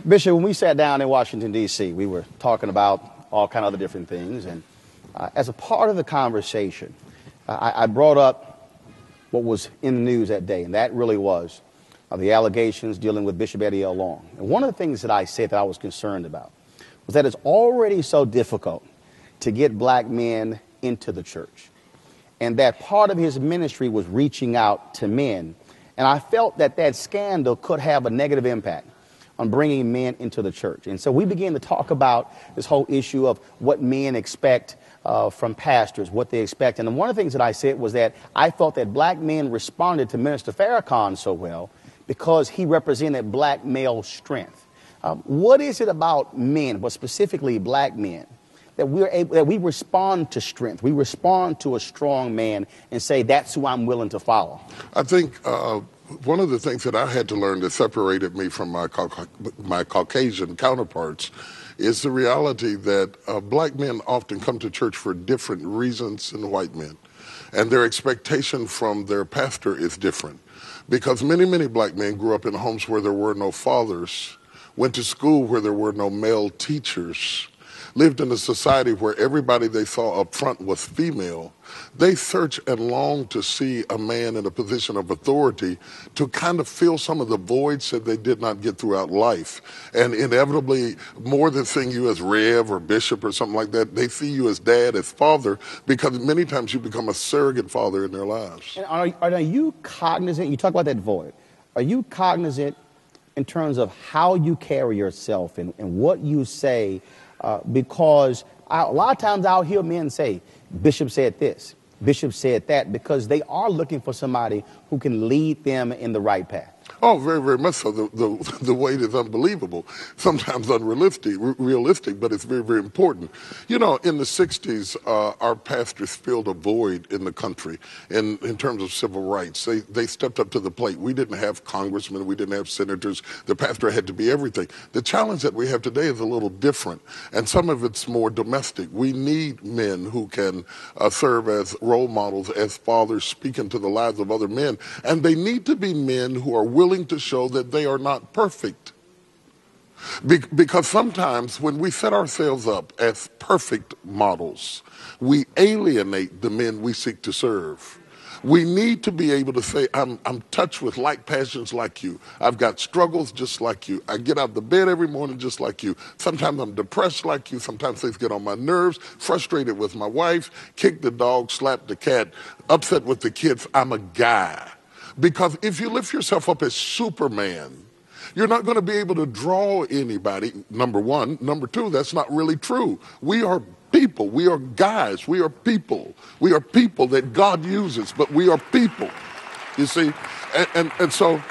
Bishop, when we sat down in Washington, D.C., we were talking about all kind of other different things. And as a part of the conversation, I brought up what was in the news that day, and that really was the allegations dealing with Bishop Eddie L. Long. And one of the things that I said that I was concerned about was that it's already so difficult to get black men into the church, and that part of his ministry was reaching out to men. And I felt that that scandal could have a negative impact on bringing men into the church. And so we began to talk about this whole issue of what men expect from pastors, what they expect. And one of the things that I said was that I felt that black men responded to Minister Farrakhan so well because he represented black male strength. What is it about men, but specifically black men, that we respond to strength? We respond to a strong man and say, that's who I'm willing to follow. I think one of the things that I had to learn that separated me from my Caucasian counterparts is the reality that black men often come to church for different reasons than white men. And their expectation from their pastor is different. Because many black men grew up in homes where there were no fathers, went to school where there were no male teachers, lived in a society where everybody they saw up front was female. They search and long to see a man in a position of authority to kind of fill some of the voids that they did not get throughout life. And inevitably, more than seeing you as Rev or Bishop or something like that, they see you as dad, as father, because many times you become a surrogate father in their lives. And are you cognizant, you talk about that void, are you cognizant in terms of how you carry yourself and what you say? Because a lot of times I'll hear men say, Bishop said this, Bishop said that, because they are looking for somebody who can lead them in the right path. Oh, very much so. The weight is unbelievable, sometimes unrealistic, but it's very important. You know, in the 60s, our pastors filled a void in the country in terms of civil rights. They stepped up to the plate. We didn't have congressmen. We didn't have senators. The pastor had to be everything. The challenge that we have today is a little different, and some of it's more domestic. We need men who can serve as role models, as fathers, speak into the lives of other men, and they need to be men who are willing to show that they are not perfect. Because sometimes when we set ourselves up as perfect models, we alienate the men we seek to serve. We need to be able to say, I'm touched with like passions like you. I've got struggles just like you. I get out of the bed every morning just like you. Sometimes I'm depressed like you. Sometimes things get on my nerves, frustrated with my wife, kick the dog, slap the cat, upset with the kids. I'm a guy. Because if you lift yourself up as Superman, you're not going to be able to draw anybody, number one. Number two, that's not really true. We are people. We are guys. We are people. We are people that God uses, but we are people, you see. And so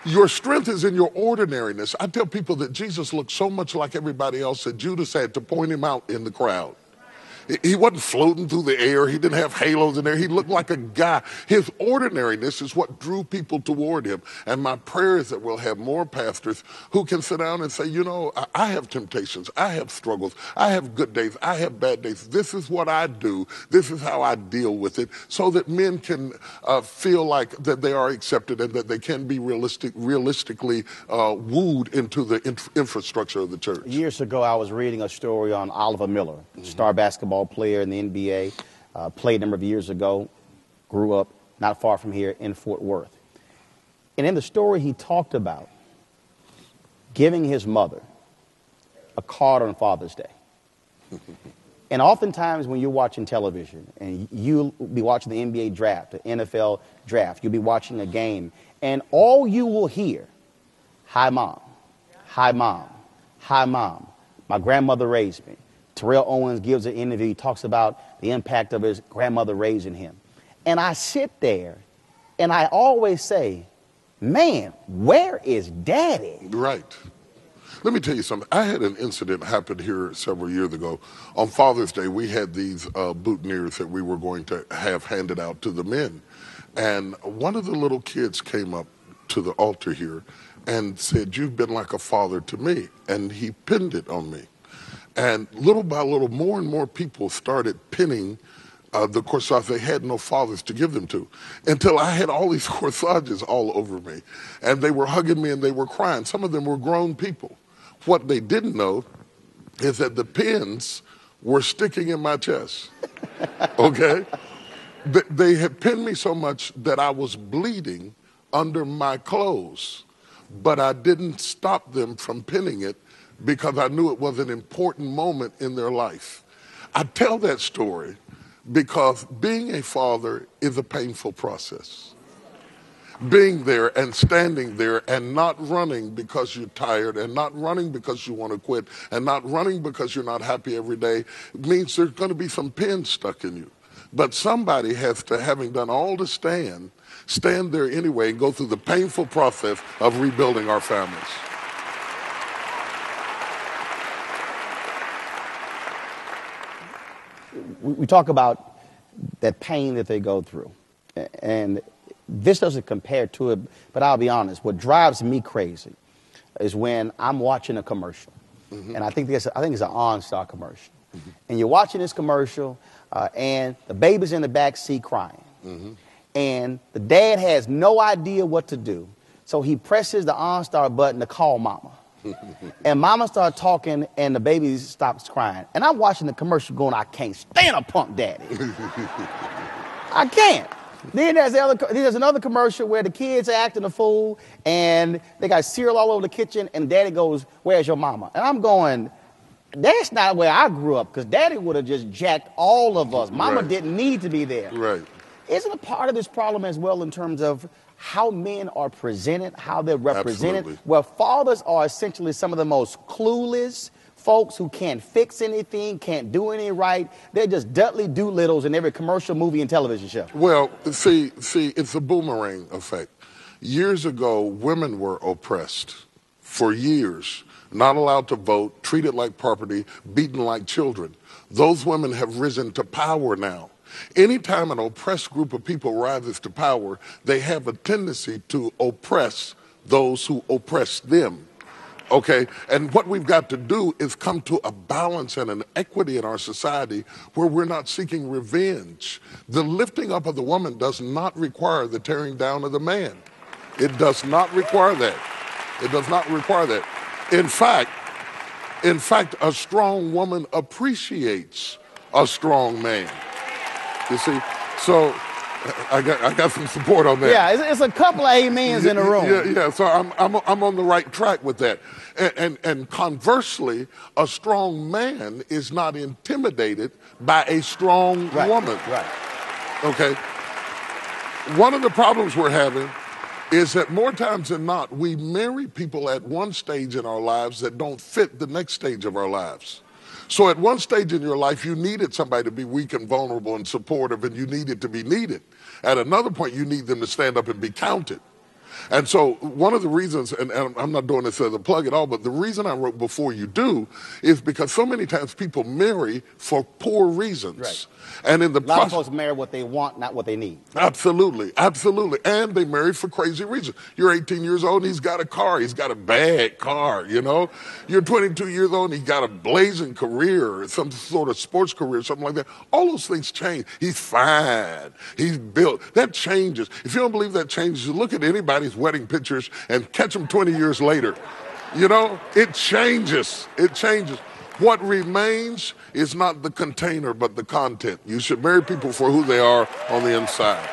your strength is in your ordinariness. I tell people that Jesus looked so much like everybody else that Judas had to point him out in the crowd. He wasn't floating through the air. He didn't have halos in there. He looked like a guy. His ordinariness is what drew people toward him. And my prayer is that we'll have more pastors who can sit down and say, you know, I have temptations. I have struggles. I have good days. I have bad days. This is what I do. This is how I deal with it, so that men can feel like that they are accepted and that they can be realistically wooed into the infrastructure of the church. Years ago, I was reading a story on Oliver Miller, star basketball player in the NBA, played a number of years ago, grew up not far from here in Fort Worth. And in the story, he talked about giving his mother a card on Father's Day. And oftentimes when you're watching television and you'll be watching the NBA draft, the NFL draft, you'll be watching a game, and all you will hear, hi, mom, hi, mom, hi, mom, my grandmother raised me. Terrell Owens gives an interview. He talks about the impact of his grandmother raising him. And I sit there and I always say, man, where is daddy? Right. Let me tell you something. I had an incident happen here several years ago. On Father's Day, we had these boutonnieres that we were going to have handed out to the men. And one of the little kids came up to the altar here and said, you've been like a father to me. And he pinned it on me. And little by little, more and more people started pinning the corsage, they had no fathers to give them to, until I had all these corsages all over me. And they were hugging me and they were crying. Some of them were grown people. What they didn't know is that the pins were sticking in my chest, okay? They had pinned me so much that I was bleeding under my clothes, but I didn't stop them from pinning it because I knew it was an important moment in their life. I tell that story because being a father is a painful process. Being there and standing there and not running because you're tired and not running because you want to quit and not running because you're not happy every day means there's going to be some pins stuck in you. But somebody has to, having done all to stand there anyway and go through the painful process of rebuilding our families. We talk about that pain that they go through, and this doesn't compare to it, but I'll be honest, what drives me crazy is when I'm watching a commercial, and I think it's an OnStar commercial, and you're watching this commercial, and the baby's in the back seat crying, and the dad has no idea what to do, so he presses the OnStar button to call mama. And mama starts talking and the baby stops crying. And I'm watching the commercial going, I can't stand a punk daddy. I can't. Then there's another commercial where the kids are acting a fool and they got cereal all over the kitchen and daddy goes, where's your mama? And I'm going, that's not where I grew up because daddy would have just jacked all of us. Mama didn't need to be there. Right. Isn't a part of this problem as well in terms of how men are presented, how they're represented? Absolutely. Well, fathers are essentially some of the most clueless folks who can't fix anything, can't do anything right. They're just Dudley Doolittles in every commercial, movie, and television show. Well, see, it's a boomerang effect. Years ago, women were oppressed for years, not allowed to vote, treated like property, beaten like children. Those women have risen to power now. Anytime an oppressed group of people rises to power, they have a tendency to oppress those who oppress them. Okay? And what we've got to do is come to a balance and an equity in our society where we're not seeking revenge. The lifting up of the woman does not require the tearing down of the man. It does not require that. It does not require that. In fact, a strong woman appreciates a strong man. You see, so I got some support on that. Yeah, it's a couple of amens in the room. Yeah. So I'm on the right track with that. And conversely, a strong man is not intimidated by a strong woman. Right. Okay. One of the problems we're having is that more times than not, we marry people at one stage in our lives that don't fit the next stage of our lives. So at one stage in your life, you needed somebody to be weak and vulnerable and supportive, and you needed to be needed. At another point, you need them to stand up and be counted. And so one of the reasons, and I'm not doing this as a plug at all, but the reason I wrote Before You Do is because so many times people marry for poor reasons. Right. And in the A lot of folks marry what they want, not what they need. Absolutely. And they marry for crazy reasons. You're 18 years old and he's got a car. He's got a bad car, you know. You're 22 years old and he's got a blazing career, some sort of sports career, something like that. All those things change. He's fine. He's built. That changes. If you don't believe that changes, you look at anybody's wedding pictures and catch them 20 years later. You know, it changes. It changes. What remains is not the container, but the content. You should marry people for who they are on the inside.